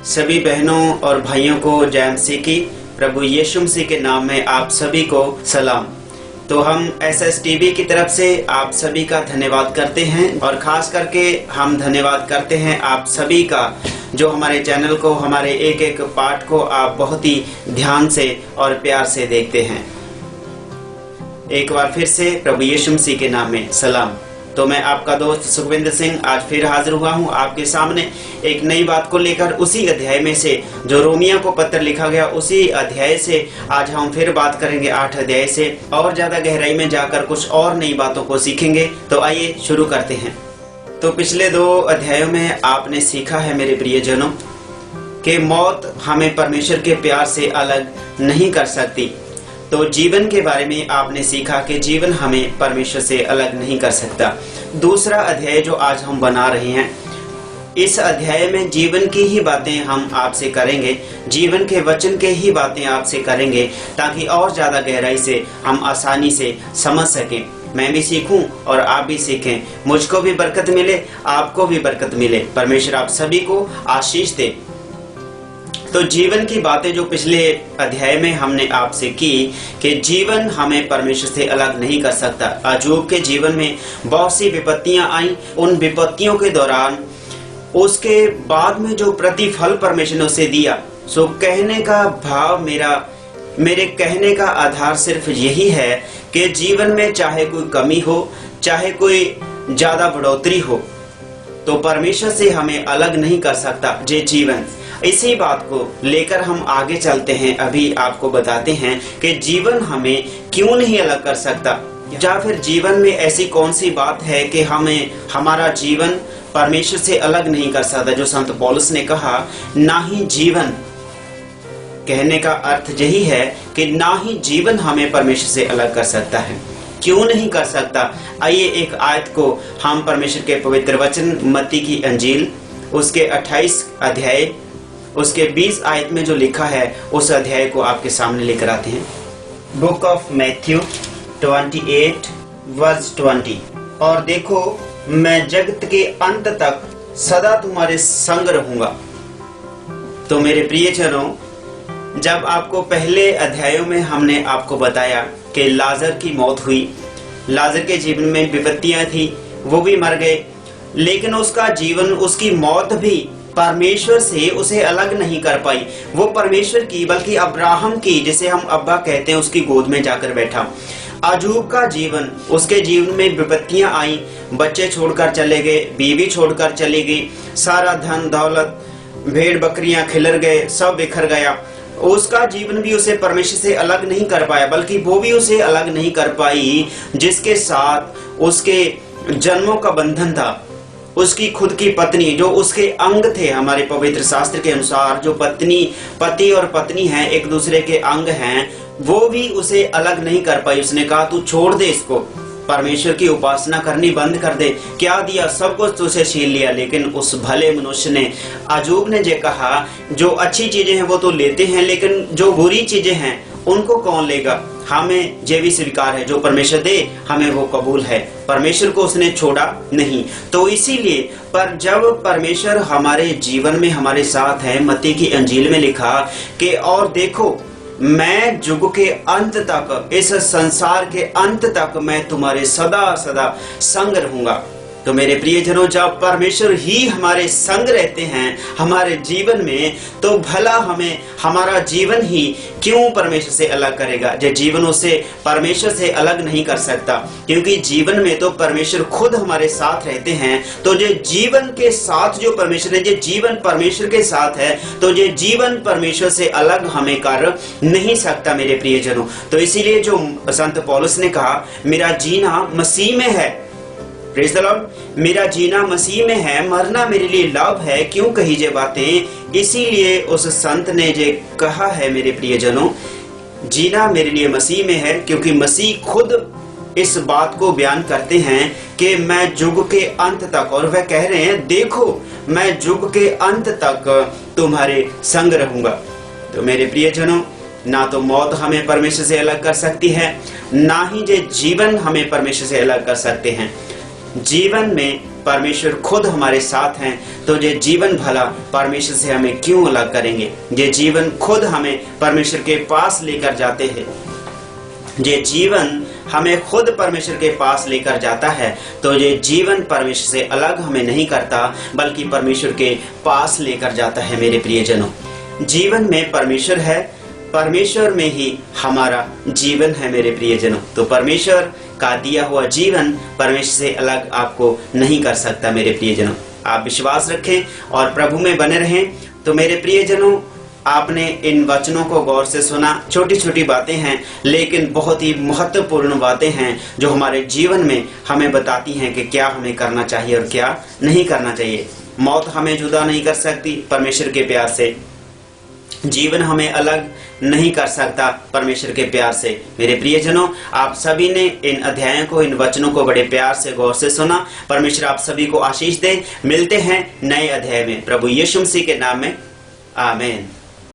सभी बहनों और भाइयों को जय मसीह की। प्रभु यीशु मसीह के नाम में आप सभी को सलाम। तो हम SSTV की तरफ से आप सभी का धन्यवाद करते हैं और खास करके हम धन्यवाद करते हैं आप सभी का जो हमारे चैनल को, हमारे एक एक पाठ को आप बहुत ही ध्यान से और प्यार से देखते हैं। एक बार फिर से प्रभु यीशु मसीह के नाम में सलाम। तो मैं आपका दोस्त सुखविंदर सिंह आज फिर हाजिर हुआ हूँ आपके सामने एक नई बात को लेकर। उसी अध्याय में से जो रोमियो को पत्र लिखा गया, उसी अध्याय से आज हम फिर बात करेंगे। 8 अध्याय से और ज्यादा गहराई में जाकर कुछ और नई बातों को सीखेंगे। तो आइए शुरू करते हैं। तो पिछले 2 अध्यायों में आपने सीखा है मेरे प्रियजनों कि मौत हमें परमेश्वर के प्यार से अलग नहीं कर सकती। तो जीवन के बारे में आपने सीखा कि जीवन हमें परमेश्वर से अलग नहीं कर सकता। दूसरा अध्याय जो आज हम बना रहे हैं, इस अध्याय में जीवन की ही बातें हम आपसे करेंगे, जीवन के वचन के ही बातें आपसे करेंगे ताकि और ज्यादा गहराई से हम आसानी से समझ सकें। मैं भी सीखूं और आप भी सीखें, मुझको भी बरकत मिले, आपको भी बरकत मिले। परमेश्वर आप सभी को आशीष दे। तो जीवन की बातें जो पिछले अध्याय में हमने आपसे की कि जीवन हमें परमेश्वर से अलग नहीं कर सकता। अय्यूब के जीवन में बहुत सी विपत्तियां आई। उन विपत्तियों के दौरान उसके बाद में जो प्रतिफल परमेश्वर ने उसे दिया, सो कहने का भाव मेरे कहने का आधार सिर्फ यही है कि जीवन में चाहे कोई कमी हो, चाहे कोई ज्यादा बढ़ोतरी हो, तो परमेश्वर से हमें अलग नहीं कर सकता ये जीवन। इसी बात को लेकर हम आगे चलते हैं। अभी आपको बताते हैं कि जीवन हमें क्यों नहीं अलग कर सकता, या फिर जीवन में ऐसी कौन सी बात है कि हमारा जीवन परमेश्वर से अलग नहीं कर सकता। जो संत पौलुस ने कहा, ना ही जीवन, कहने का अर्थ यही है कि ना ही जीवन हमें परमेश्वर से अलग कर सकता है। क्यों नहीं कर सकता? आइए एक आयत को हम परमेश्वर के पवित्र वचन मत्ती की अंजील उसके 28 अध्याय उसके 20 आयत में जो लिखा है उस अध्याय को आपके सामने लेकर आते हैं। Book of Matthew 28 verse 20। और देखो, मैं जगत के अंत तक सदा तुम्हारे संग रहूंगा। तो मेरे प्रियजनों, जब आपको पहले अध्यायों में हमने आपको बताया कि लाजर की मौत हुई, लाजर के जीवन में विपत्तियां थी, वो भी मर गए, लेकिन उसका जीवन, उसकी मौत भी परमेश्वर से उसे अलग नहीं कर पाई। वो परमेश्वर की बल्कि अब्राहम की, जिसे हम अब्बा कहते हैं, उसकी गोद में जाकर बैठा। अय्यूब का जीवन, उसके जीवन में विपत्तियां आई, बच्चे छोड़कर चले गए, बीवी छोड़कर चली गई, सारा धन दौलत, भेड़ बकरियां खिलर गए, सब बिखर गया। उसका जीवन भी उसे परमेश्वर से अलग नहीं कर पाया, बल्कि वो भी उसे अलग नहीं कर पाई जिसके साथ उसके जन्मों का बंधन था। उसकी खुद की पत्नी, जो उसके अंग थे, हमारे पवित्र शास्त्र के अनुसार जो पति और पत्नी हैं, एक दूसरे के अंग हैं, वो भी उसे अलग नहीं कर पाई। उसने कहा, तू छोड़ दे इसको, परमेश्वर की उपासना करनी बंद कर दे। क्या दिया? सब कुछ तुझे छीन लिया। लेकिन उस भले मनुष्य ने, अय्यूब ने जो कहा, जो अच्छी चीजें हैं वो तो लेते हैं, लेकिन जो बुरी चीजें हैं उनको कौन लेगा? हमें ये भी स्वीकार है, जो परमेश्वर दे हमें वो कबूल है। परमेश्वर को उसने छोड़ा नहीं। तो इसीलिए पर जब परमेश्वर हमारे जीवन में हमारे साथ है, मत्ती की अंजील में लिखा कि और देखो, मैं युग के अंत तक, इस संसार के अंत तक मैं तुम्हारे सदा सदा संग रहूंगा। तो मेरे प्रियजनों, जब परमेश्वर ही हमारे संग रहते हैं हमारे जीवन में, तो भला हमें हमारा जीवन ही क्यों परमेश्वर से अलग करेगा? जो जीवन उसे परमेश्वर से अलग नहीं कर सकता, क्योंकि जीवन में तो परमेश्वर खुद हमारे साथ रहते हैं। तो जो जीवन के साथ जो परमेश्वर है, जो जीवन परमेश्वर के साथ है, तो जो जीवन परमेश्वर से अलग हमें कर नहीं सकता मेरे प्रियजनों। तो इसीलिए जो संत पौलुस ने कहा, मेरा जीना मसीह में है, प्रेज़ द लॉर्ड, मेरा जीना मसीह में है, मरना मेरे लिए लाभ है। क्यों कही ये बातें? इसीलिए उस संत ने ये कहा है मेरे प्रियजनों, जीना मेरे लिए मसीह में है, क्योंकि मसीह खुद इस बात को बयान करते हैं कि मैं युग के अंत तक, और वह कह रहे हैं, देखो मैं युग के अंत तक तुम्हारे संग रहूंगा। तो मेरे प्रियजनों, ना तो मौत हमें परमेश्वर से अलग कर सकती है, ना ही ये जीवन हमें परमेश्वर से अलग कर सकते हैं। जीवन में परमेश्वर खुद हमारे साथ हैं, तो ये जीवन भला परमेश्वर से हमें क्यों अलग करेंगे। ये जीवन खुद हमें परमेश्वर के पास लेकर जाते हैं। ये जीवन हमें खुद परमेश्वर के पास लेकर जाता है, तो ये जीवन परमेश्वर से अलग हमें नहीं करता, बल्कि परमेश्वर के पास लेकर जाता है। मेरे प्रियजनों, जीवन में परमेश्वर है, परमेश्वर में ही हमारा जीवन है। मेरे प्रियजनों, तो परमेश्वर का दिया हुआ जीवन परमेश्वर से अलग आपको नहीं कर सकता। मेरे प्रियजनों, आप विश्वास रखें और प्रभु में बने रहें। तो मेरे प्रियजनों, आपने इन वचनों को गौर से सुना। छोटी छोटी बातें हैं, लेकिन बहुत ही महत्वपूर्ण बातें हैं जो हमारे जीवन में हमें बताती हैं कि क्या हमें करना चाहिए और क्या नहीं करना चाहिए। मौत हमें जुदा नहीं कर सकती परमेश्वर के प्यार से, जीवन हमें अलग नहीं कर सकता परमेश्वर के प्यार से। मेरे प्रियजनों, आप सभी ने इन अध्यायों को, इन वचनों को बड़े प्यार से गौर से सुना। परमेश्वर आप सभी को आशीष दे। मिलते हैं नए अध्याय में प्रभु यीशु मसीह के नाम में। आमीन।